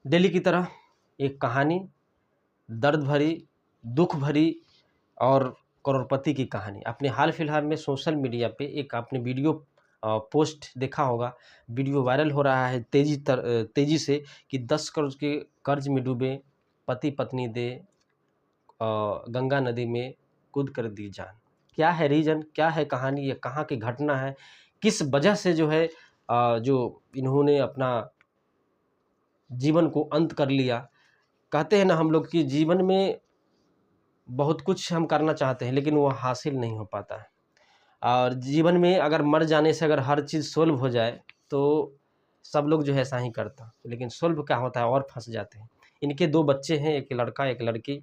Daily की तरह एक कहानी, दर्द भरी, दुख भरी और करोड़पति की कहानी। आपने हाल फिलहाल में सोशल मीडिया पे एक आपने वीडियो पोस्ट देखा होगा। वीडियो वायरल हो रहा है तेज़ी से कि 10 करोड़ के कर्ज में डूबे पति पत्नी दे गंगा नदी में कूद कर दी जान। क्या है रीज़न, क्या है कहानी, ये कहाँ की घटना है, किस वजह से जो है जो इन्होंने अपना जीवन को अंत कर लिया। कहते हैं ना हम लोग कि जीवन में बहुत कुछ हम करना चाहते हैं लेकिन वो हासिल नहीं हो पाता है। और जीवन में अगर मर जाने से अगर हर चीज़ सॉल्व हो जाए तो सब लोग जो है ऐसा ही करता, लेकिन सॉल्व क्या होता है और फंस जाते हैं। इनके 2 बच्चे हैं, एक लड़का एक लड़की।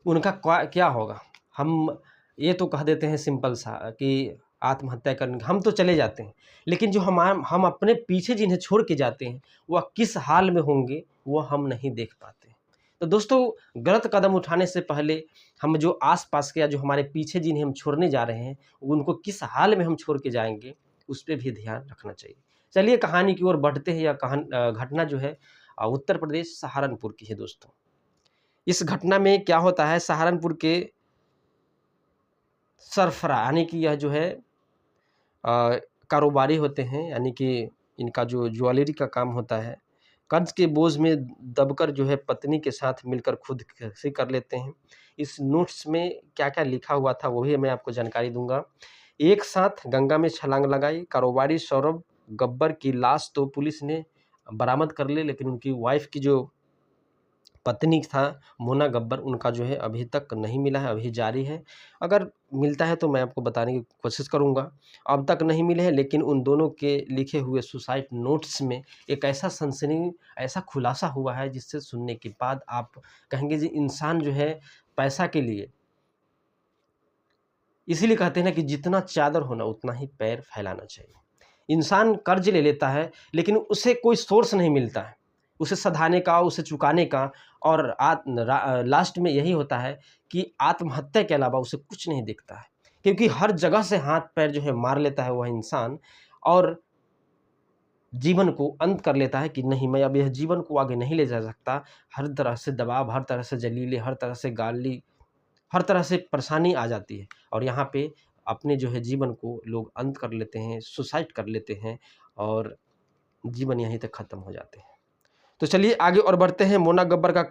उनका क्या होगा? हम ये तो कह देते हैं सिंपल सा कि आत्महत्या करने, हम तो चले जाते हैं, लेकिन जो हम अपने पीछे जिन्हें छोड़ के जाते हैं वह किस हाल में होंगे वो हम नहीं देख पाते। तो दोस्तों, गलत कदम उठाने से पहले हम जो आस-पास के या जो हमारे पीछे जिन्हें हम छोड़ने जा रहे हैं, उनको किस हाल में हम छोड़ के जाएँगे, उस पे भी ध्यान रखना चाहिए। चलिए कहानी की ओर बढ़ते हैं। यह घटना जो है उत्तर प्रदेश सहारनपुर की है दोस्तों। इस घटना में क्या होता है, सहारनपुर के सरफरा यानी कि यह जो है कारोबारी होते हैं, यानी कि इनका जो ज्वेलरी का काम होता है, कर्ज के बोझ में दबकर जो है पत्नी के साथ मिलकर खुदकुशी कर लेते हैं। इस नोट्स में क्या-क्या लिखा हुआ था वो भी मैं आपको जानकारी दूँगा। एक साथ गंगा में छलांग लगाई, कारोबारी सौरभ गब्बर की लाश तो पुलिस ने बरामद कर ली, लेकिन उनकी वाइफ़ की जो पत्नी था मोना गब्बर, उनका जो है अभी तक नहीं मिला है, अभी जारी है। अगर मिलता है तो मैं आपको बताने की कोशिश करूँगा। अब तक नहीं मिले हैं, लेकिन उन दोनों के लिखे हुए सुसाइड नोट्स में एक ऐसा सनसनी, ऐसा खुलासा हुआ है जिससे सुनने के बाद आप कहेंगे जी इंसान जो है पैसा के लिए, इसीलिए कहते हैं ना कि जितना चादर हो ना उतना ही पैर फैलाना चाहिए। इंसान कर्ज ले लेता है लेकिन उसे कोई सोर्स नहीं मिलता है, उसे सधाने का, उसे चुकाने का। और लास्ट में यही होता है कि आत्महत्या के अलावा उसे कुछ नहीं दिखता है, क्योंकि हर जगह से हाथ-पैर जो है मार लेता है वह इंसान और जीवन को अंत कर लेता है कि नहीं, मैं अब यह जीवन को आगे नहीं ले जा सकता। हर तरह से दबाव, हर तरह से जलीलें, हर तरह से गाली, हर तरह से परेशानी आ जाती है और यहाँ पे अपने जो है जीवन को लोग अंत कर लेते हैं, सुसाइड कर लेते हैं और जीवन यहीं तक ख़त्म हो जाते हैं। तो चलिए आगे और बढ़ते हैं। मोना गब्बर का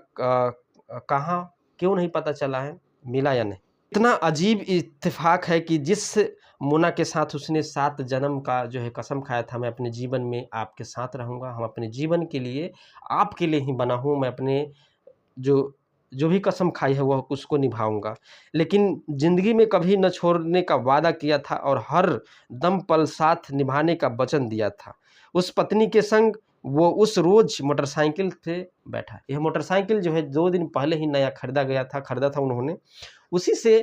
कहाँ, क्यों नहीं पता चला है, मिला या नहीं? इतना अजीब इत्तेफ़ाक है कि जिस मोना के साथ उसने 7 जन्म का जो है कसम खाया था, मैं अपने जीवन में आपके साथ रहूँगा, हम अपने जीवन के लिए आपके लिए ही बना हूँ, मैं अपने जो जो भी कसम खाई है वह उसको निभाऊँगा। लेकिन ज़िंदगी में कभी न छोड़ने का वादा किया था और हर दम पल साथ निभाने का वचन दिया था। उस पत्नी के संग वो उस रोज़ मोटरसाइकिल पे बैठा। यह मोटरसाइकिल जो है 2 दिन पहले ही नया खरीदा था उन्होंने। उसी से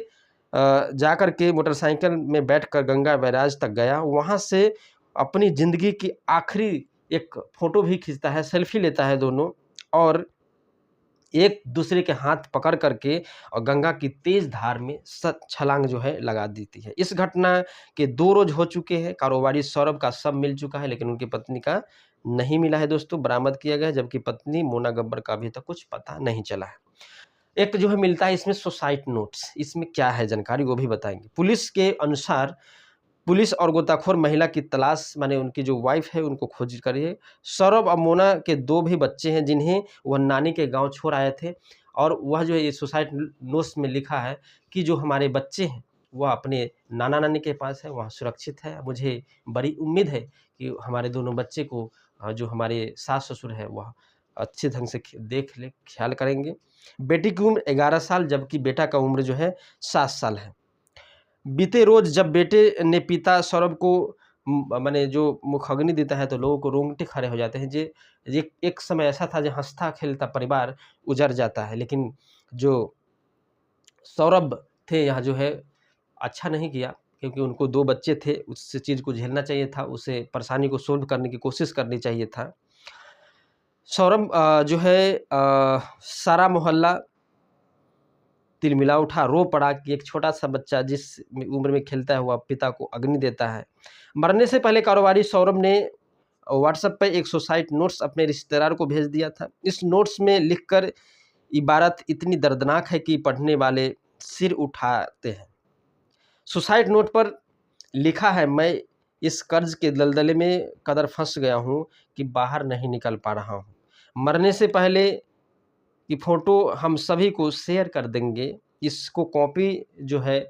जाकर के मोटरसाइकिल में बैठकर गंगा बैराज तक गया। वहाँ से अपनी ज़िंदगी की आखिरी एक फ़ोटो भी खींचता है, सेल्फ़ी लेता है दोनों और एक दूसरे के हाथ पकड़ करके और गंगा की तेज धार में छलांग जो है लगा देती है। इस घटना के 2 रोज़ हो चुके हैं। कारोबारी सौरभ का शव मिल चुका है लेकिन उनकी पत्नी का नहीं मिला है दोस्तों, बरामद किया गया है, जबकि पत्नी मोना गब्बर का अभी तक कुछ पता नहीं चला है। एक जो है मिलता है इसमें सुसाइड नोट्स, इसमें क्या है जानकारी वो भी बताएँगे। पुलिस के अनुसार पुलिस और गोताखोर महिला की तलाश, माने उनकी जो वाइफ़ है उनको खोज करी है। सौरभ और मोना के 2 भी बच्चे हैं जिन्हें वह नानी के गाँव छोड़ आए थे और वह जो है ये सुसाइड नोट्स में लिखा है कि जो हमारे बच्चे हैं वह अपने नाना-नानी के पास है, वहाँ सुरक्षित है। मुझे बड़ी उम्मीद है कि हमारे दोनों बच्चे को जो हमारे सास-ससुर हैं वह अच्छे ढंग से देख ले, ख़्याल करेंगे। बेटी की उम्र 11 साल जबकि बेटा का उम्र जो है 7 साल है। बीते रोज़ जब बेटे ने पिता सौरभ को माने जो मुखाग्नि देता है तो लोगों को रोंगटे खड़े हो जाते हैं। ये एक समय ऐसा था जब हँसता-खेलता परिवार उजड़ जाता है, लेकिन जो सौरभ थे यहाँ जो है अच्छा नहीं किया, क्योंकि उनको 2 बच्चे थे, उस चीज़ को झेलना चाहिए था, उसे परेशानी को सॉल्व करने की कोशिश करनी चाहिए था। सौरभ जो है सारा मोहल्ला तिलमिला उठा, रो पड़ा कि एक छोटा-सा बच्चा जिस उम्र में खेलता है वह पिता को अग्नि देता है। मरने से पहले कारोबारी सौरभ ने व्हाट्सएप पे एक सुसाइड नोट्स अपने रिश्तेदार को भेज दिया था। इस नोट्स में लिखकर इबारत इतनी दर्दनाक है कि पढ़ने वाले सिर उठाते हैं। सुसाइड नोट पर लिखा है, मैं इस कर्ज के दलदले में कदर फंस गया हूँ कि बाहर नहीं निकल पा रहा हूँ। मरने से पहले की फ़ोटो हम सभी को शेयर कर देंगे। इसको कॉपी जो है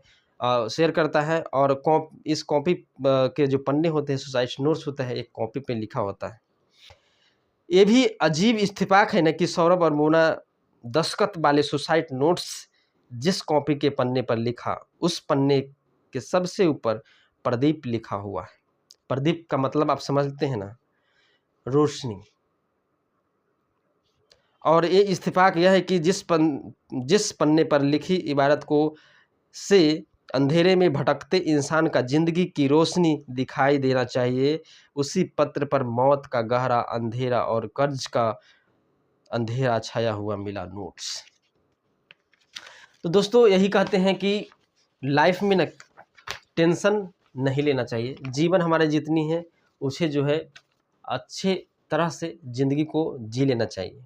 शेयर करता है और इस कॉपी के जो पन्ने होते हैं, सुसाइड नोट्स होता है, एक कॉपी पे लिखा होता है। ये भी अजीब इत्तेफाक है ना कि सौरभ और मोना दस्तखत वाले सुसाइड नोट्स जिस कॉपी के पन्ने पर लिखा, उस पन्ने के सबसे ऊपर प्रदीप लिखा हुआ है। प्रदीप का मतलब आप समझते हैं ना, रोशनी। और ये इत्तेफाक यह है कि जिस पन्ने पर लिखी इबारत को से अंधेरे में भटकते इंसान का ज़िंदगी की रोशनी दिखाई देना चाहिए, उसी पत्र पर मौत का गहरा अंधेरा और कर्ज का अंधेरा छाया हुआ मिला नोट्स। तो दोस्तों यही कहते हैं कि लाइफ में न टेंशन नहीं लेना चाहिए। जीवन हमारे जितनी है उसे जो है अच्छे तरह से ज़िंदगी को जी लेना चाहिए।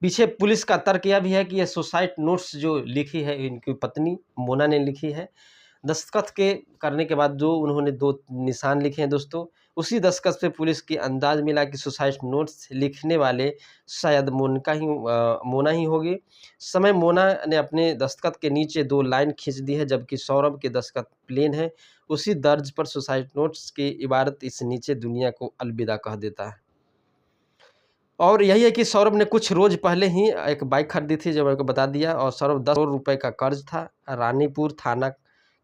पीछे पुलिस का तर्क यह भी है कि ये सुसाइड नोट्स जो लिखी है इनकी पत्नी मोना ने लिखी है। दस्तखत के करने के बाद जो उन्होंने 2 निशान लिखे हैं दोस्तों, उसी दस्तखत से पुलिस की अंदाज़ मिला कि सुसाइड नोट्स लिखने वाले शायद मोना ही होगी। समय मोना ने अपने दस्तखत के नीचे 2 लाइन खींच दी है, जबकि सौरभ के दस्तखत प्लेन है। उसी दर्ज पर सुसाइड नोट्स की इबारत इस नीचे दुनिया को अलविदा कह देता है। और यही है कि सौरभ ने कुछ रोज़ पहले ही एक बाइक खरीदी थी, जो मेरे को बता दिया, और सौरभ 10 करोड़ रुपए का कर्ज था। रानीपुर थाना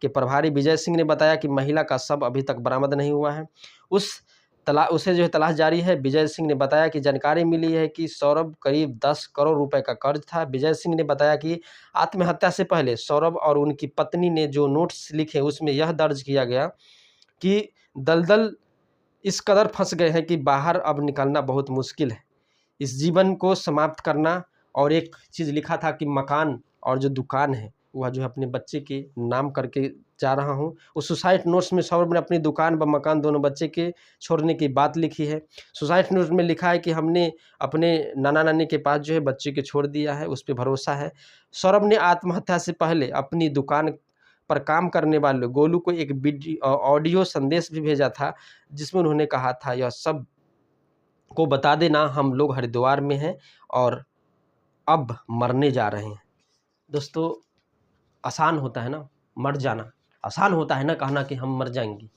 के प्रभारी विजय सिंह ने बताया कि महिला का शव अभी तक बरामद नहीं हुआ है। उसे जो है तलाश जारी है। विजय सिंह ने बताया कि जानकारी मिली है कि सौरभ करीब 10 करोड़ रुपए का कर्ज था। विजय सिंह ने बताया कि आत्महत्या से पहले सौरभ और उनकी पत्नी ने जो नोट्स लिखे उसमें यह दर्ज किया गया कि दलदल इस कदर फंस गए हैं कि बाहर अब निकलना बहुत मुश्किल है। इस जीवन को समाप्त करना, और एक चीज़ लिखा था कि मकान और जो दुकान है वह जो है अपने बच्चे के नाम करके जा रहा हूँ। उस सुसाइड नोट्स में सौरभ ने अपनी दुकान व मकान दोनों बच्चे के छोड़ने की बात लिखी है। सुसाइड नोट्स में लिखा है कि हमने अपने नाना नानी के पास जो है बच्चे के छोड़ दिया है, उस पे भरोसा है। सौरभ ने आत्महत्या से पहले अपनी दुकान पर काम करने वाले गोलू को एक ऑडियो संदेश भी भेजा था, जिसमें उन्होंने कहा था, यह सब को बता देना हम लोग हरिद्वार में हैं और अब मरने जा रहे हैं। दोस्तों आसान होता है ना मर जाना, आसान होता है ना कहना कि हम मर जाएंगे।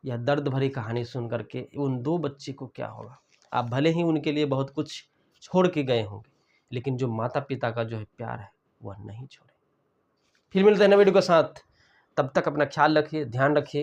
यह दर्द भरी कहानी सुन करके उन 2 बच्चे को क्या होगा। आप भले ही उनके लिए बहुत कुछ छोड़ के गए होंगे, लेकिन जो माता पिता का जो है प्यार है वह नहीं छोड़े। फिर मिलते हैं नए वीडियो के साथ, तब तक अपना ख्याल रखिए, ध्यान रखिए।